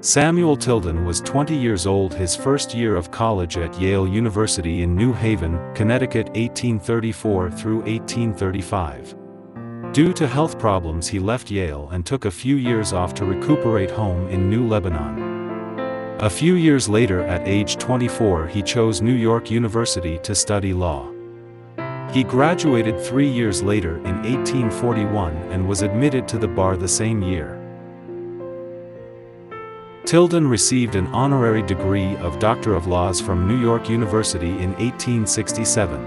Samuel Tilden was 20 years old his first year of college at Yale University in New Haven, Connecticut 1834 through 1835. Due to health problems he left Yale and took a few years off to recuperate home in New Lebanon. A few years later at age 24 he chose New York University to study law. He graduated 3 years later in 1841 and was admitted to the bar the same year. Tilden received an honorary degree of Doctor of Laws from New York University in 1867.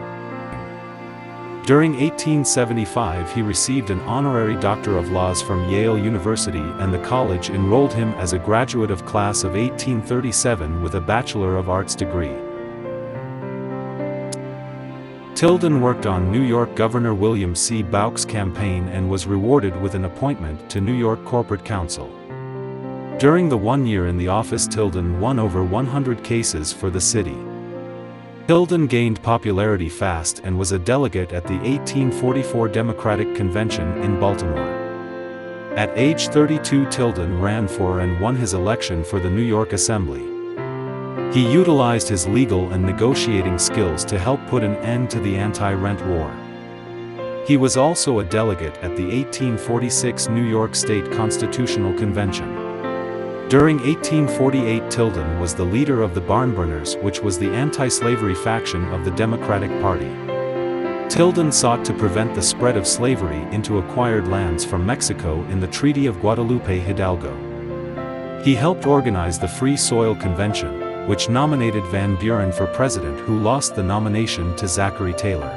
During 1875 he received an honorary Doctor of Laws from Yale University and the college enrolled him as a graduate of class of 1837 with a Bachelor of Arts degree. Tilden worked on New York Governor William C. Bouck's campaign and was rewarded with an appointment to New York Corporate Council. During the 1 year in the office Tilden won over 100 cases for the city. Tilden gained popularity fast and was a delegate at the 1844 Democratic Convention in Baltimore. At age 32 Tilden ran for and won his election for the New York Assembly. He utilized his legal and negotiating skills to help put an end to the anti-rent war. He was also a delegate at the 1846 New York State Constitutional Convention. During 1848 Tilden was the leader of the Barnburners, which was the anti-slavery faction of the Democratic Party. Tilden sought to prevent the spread of slavery into acquired lands from Mexico in the Treaty of Guadalupe Hidalgo. He helped organize the Free Soil Convention, which nominated Van Buren for president who lost the nomination to Zachary Taylor.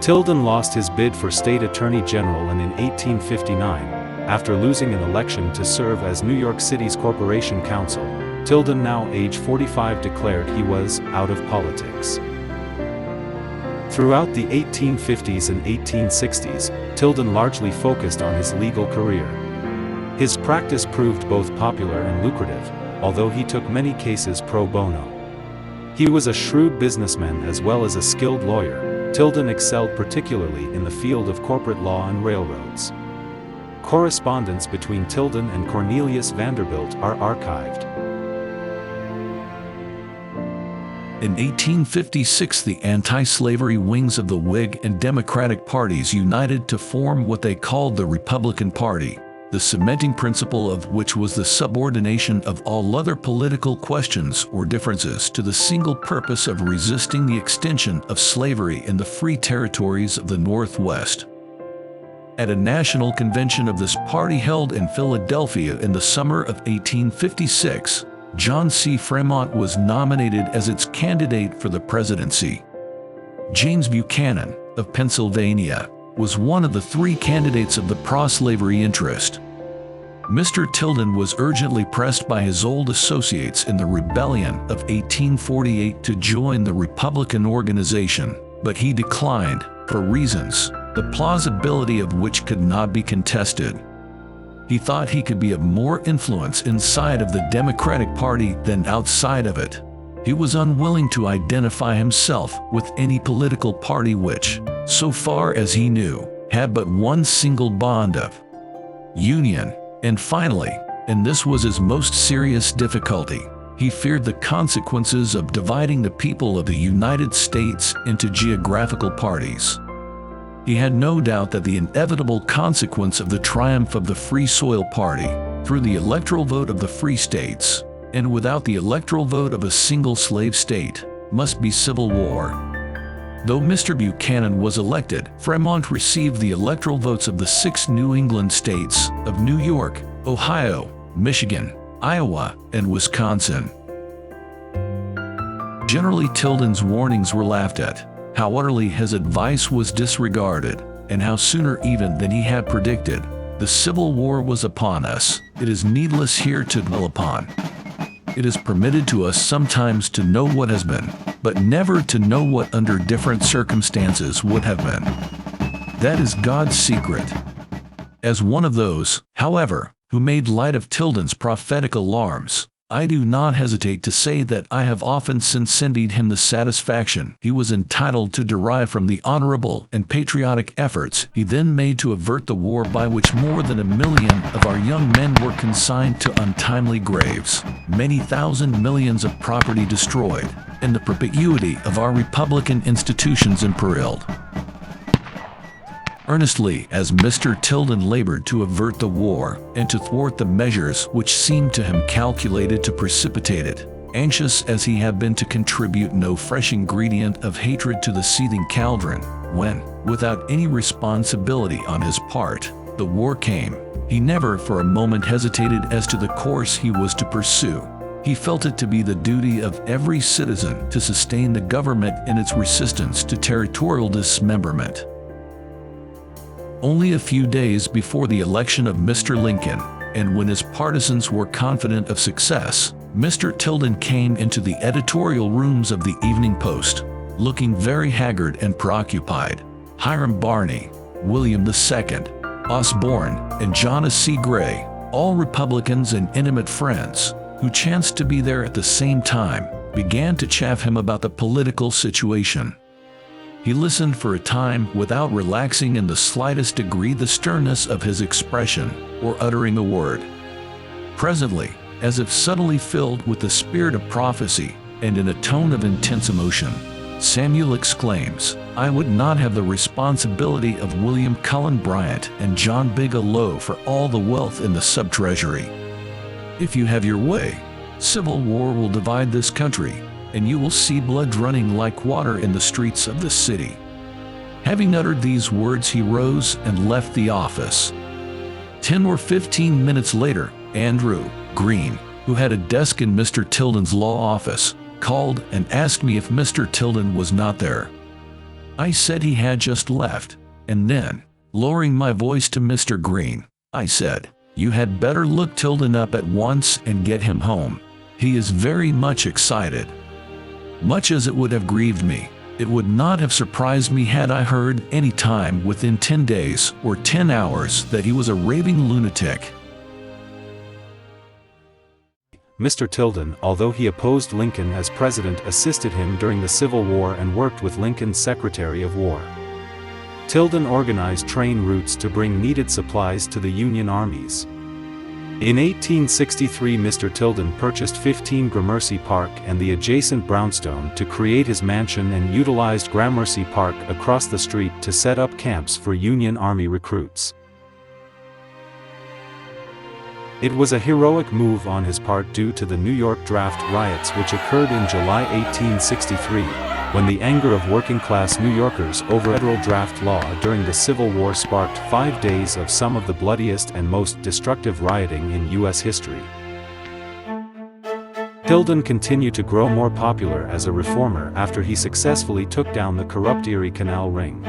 Tilden lost his bid for state attorney general and in 1859, after losing an election to serve as New York City's Corporation Counsel, Tilden, now age 45, declared he was out of politics. Throughout the 1850s and 1860s, Tilden largely focused on his legal career. His practice proved both popular and lucrative, although he took many cases pro bono. He was a shrewd businessman as well as a skilled lawyer. Tilden excelled particularly in the field of corporate law and railroads. Correspondence between Tilden and Cornelius Vanderbilt are archived. In 1856 the anti-slavery wings of the Whig and Democratic parties united to form what they called the Republican Party, the cementing principle of which was the subordination of all other political questions or differences to the single purpose of resisting the extension of slavery in the free territories of the Northwest. At a national convention of this party held in Philadelphia in the summer of 1856, John C. Fremont was nominated as its candidate for the presidency. James Buchanan, of Pennsylvania, was one of the 3 candidates of the pro-slavery interest. Mr. Tilden was urgently pressed by his old associates in the Rebellion of 1848 to join the Republican organization, but he declined, for reasons, the plausibility of which could not be contested. He thought he could be of more influence inside of the Democratic Party than outside of it. He was unwilling to identify himself with any political party which, so far as he knew, had but one single bond of union. And finally, and this was his most serious difficulty, he feared the consequences of dividing the people of the United States into geographical parties. He had no doubt that the inevitable consequence of the triumph of the Free Soil Party, through the electoral vote of the free states, and without the electoral vote of a single slave state, must be civil war. Though Mr. Buchanan was elected, Fremont received the electoral votes of the 6 New England states of New York, Ohio, Michigan, Iowa, and Wisconsin. Generally, Tilden's warnings were laughed at, how utterly his advice was disregarded, and how sooner even than he had predicted, the Civil War was upon us. It is needless here to dwell upon. It is permitted to us sometimes to know what has been, but never to know what under different circumstances would have been. That is God's secret. As one of those, however, who made light of Tilden's prophetic alarms, I do not hesitate to say that I have often since envied him the satisfaction he was entitled to derive from the honorable and patriotic efforts he then made to avert the war by which more than 1 million of our young men were consigned to untimely graves, many thousand millions of property destroyed, and the perpetuity of our republican institutions imperiled. Earnestly as Mr. Tilden labored to avert the war and to thwart the measures which seemed to him calculated to precipitate it, anxious as he had been to contribute no fresh ingredient of hatred to the seething cauldron, when, without any responsibility on his part, the war came, he never for a moment hesitated as to the course he was to pursue. He felt it to be the duty of every citizen to sustain the government in its resistance to territorial dismemberment. Only a few days before the election of Mr. Lincoln, and when his partisans were confident of success, Mr. Tilden came into the editorial rooms of the Evening Post, looking very haggard and preoccupied. Hiram Barney, William II, Osborne, and John C. Gray, all Republicans and intimate friends, who chanced to be there at the same time, began to chaff him about the political situation. He listened for a time without relaxing in the slightest degree the sternness of his expression, or uttering a word. Presently, as if subtly filled with the spirit of prophecy, and in a tone of intense emotion, Samuel exclaims, "I would not have the responsibility of William Cullen Bryant and John Bigelow for all the wealth in the sub-treasury. If you have your way, civil war will divide this country, and you will see blood running like water in the streets of the city." Having uttered these words, he rose and left the office. 10 or 15 minutes later, Andrew Green, who had a desk in Mr. Tilden's law office, called and asked me if Mr. Tilden was not there. I said he had just left, and then, lowering my voice to Mr. Green, I said, "You had better look Tilden up at once and get him home. He is very much excited." Much as it would have grieved me, it would not have surprised me had I heard any time within 10 days or 10 hours that he was a raving lunatic. Mr. Tilden, although he opposed Lincoln as president, assisted him during the Civil War and worked with Lincoln's Secretary of War. Tilden organized train routes to bring needed supplies to the Union armies. In 1863, Mr. Tilden purchased 15 Gramercy Park and the adjacent brownstone to create his mansion and utilized Gramercy Park across the street to set up camps for Union Army recruits. It was a heroic move on his part due to the New York draft riots which occurred in July 1863, when the anger of working-class New Yorkers over federal draft law during the Civil War sparked 5 days of some of the bloodiest and most destructive rioting in U.S. history. Tilden continued to grow more popular as a reformer after he successfully took down the corrupt Erie Canal ring.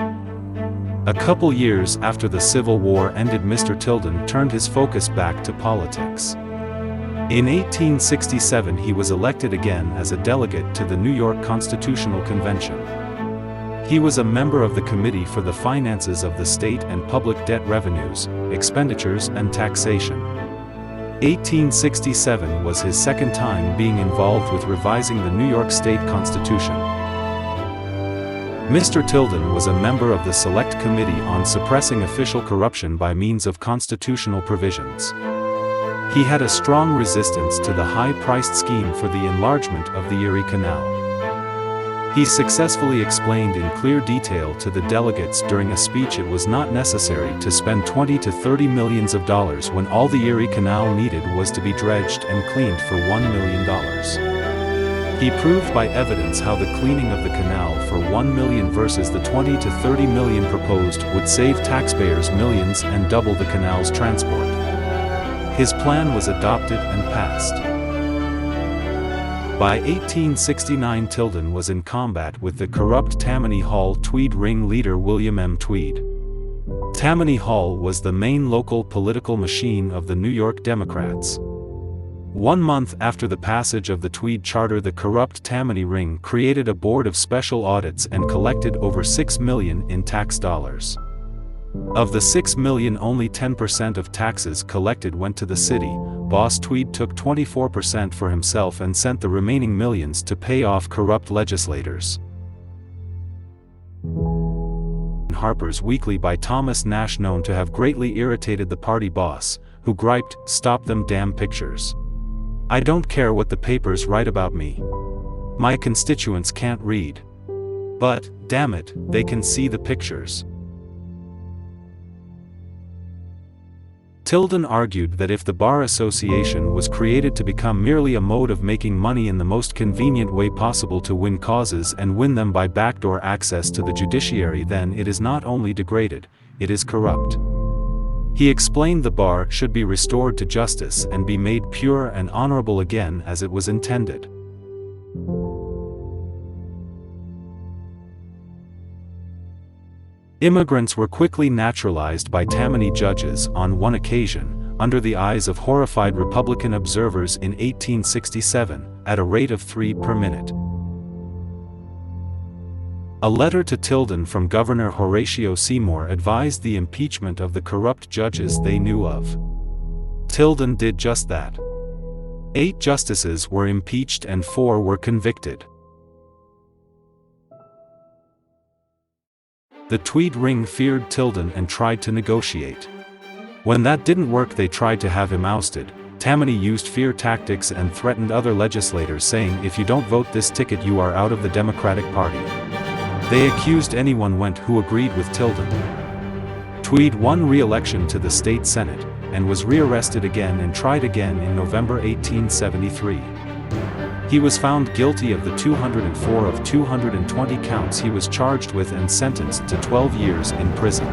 A couple years after the Civil War ended, Mr. Tilden turned his focus back to politics. In 1867 he was elected again as a delegate to the New York Constitutional Convention. He was a member of the Committee for the Finances of the State and Public Debt Revenues, Expenditures and Taxation. 1867 was his second time being involved with revising the New York State Constitution. Mr. Tilden was a member of the Select Committee on Suppressing Official Corruption by means of constitutional provisions. He had a strong resistance to the high-priced scheme for the enlargement of the Erie Canal. He successfully explained in clear detail to the delegates during a speech it was not necessary to spend $20 to $30 million when all the Erie Canal needed was to be dredged and cleaned for $1 million. He proved by evidence how the cleaning of the canal for $1 million versus the $20 to $30 million proposed would save taxpayers millions and double the canal's transport. His plan was adopted and passed. By 1869 Tilden was in combat with the corrupt Tammany Hall Tweed ring leader William M. Tweed. Tammany Hall was the main local political machine of the New York Democrats. 1 month after the passage of the Tweed Charter, the corrupt Tammany ring created a board of special audits and collected over $6 million in tax dollars. Of the 6 million, only 10% of taxes collected went to the city. Boss Tweed took 24% for himself and sent the remaining millions to pay off corrupt legislators. Harper's Weekly by Thomas Nash, known to have greatly irritated the party boss, who griped, "Stop them damn pictures. I don't care what the papers write about me. My constituents can't read. But, damn it, they can see the pictures." Tilden argued that if the Bar Association was created to become merely a mode of making money in the most convenient way possible to win causes and win them by backdoor access to the judiciary, then it is not only degraded, it is corrupt. He explained the bar should be restored to justice and be made pure and honorable again as it was intended. Immigrants were quickly naturalized by Tammany judges on one occasion, under the eyes of horrified Republican observers in 1867, at a rate of 3 per minute. A letter to Tilden from Governor Horatio Seymour advised the impeachment of the corrupt judges they knew of. Tilden did just that. 8 justices were impeached and 4 were convicted. The Tweed ring feared Tilden and tried to negotiate. When that didn't work, they tried to have him ousted. Tammany used fear tactics and threatened other legislators, saying, "If you don't vote this ticket, you are out of the Democratic Party." They accused anyone who agreed with Tilden. Tweed won re-election to the state senate, and was rearrested again and tried again in November 1873. He was found guilty of the 204 of 220 counts he was charged with and sentenced to 12 years in prison.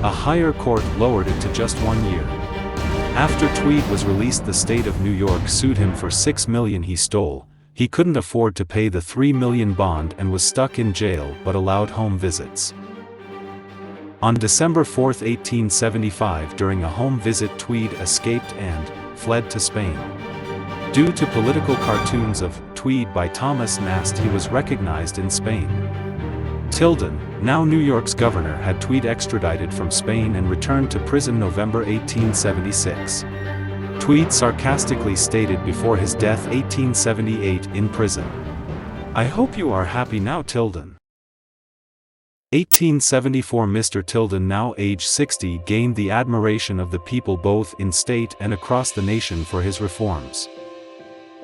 A higher court lowered it to just 1 year. After Tweed was released, the state of New York sued him for $6 million he stole. He couldn't afford to pay the $3 million bond and was stuck in jail, but allowed home visits. On December 4, 1875, during a home visit, Tweed escaped and fled to Spain. Due to political cartoons of Tweed by Thomas Nast, he was recognized in Spain. Tilden, now New York's governor, had Tweed extradited from Spain and returned to prison November 1876. Tweed sarcastically stated before his death 1878 in prison, "I hope you are happy now, Tilden." 1874. Mr. Tilden, now age 60, gained the admiration of the people both in state and across the nation for his reforms.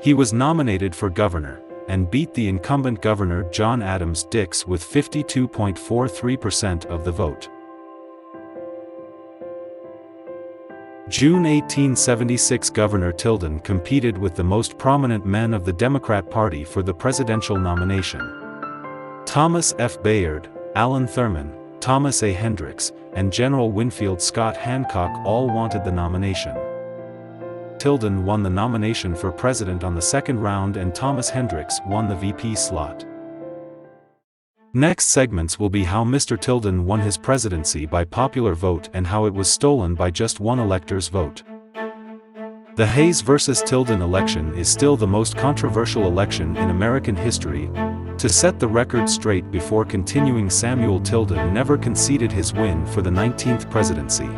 He was nominated for governor, and beat the incumbent governor John Adams Dix with 52.43% of the vote. June 1876. Governor Tilden competed with the most prominent men of the Democrat Party for the presidential nomination. Thomas F. Bayard, Allen Thurman, Thomas A. Hendricks, and General Winfield Scott Hancock all wanted the nomination. Tilden won the nomination for president on the second round, and Thomas Hendricks won the VP slot. Next segments will be how Mr. Tilden won his presidency by popular vote and how it was stolen by just one elector's vote. The Hayes versus Tilden election is still the most controversial election in American history. To set the record straight before continuing, Samuel Tilden never conceded his win for the 19th presidency.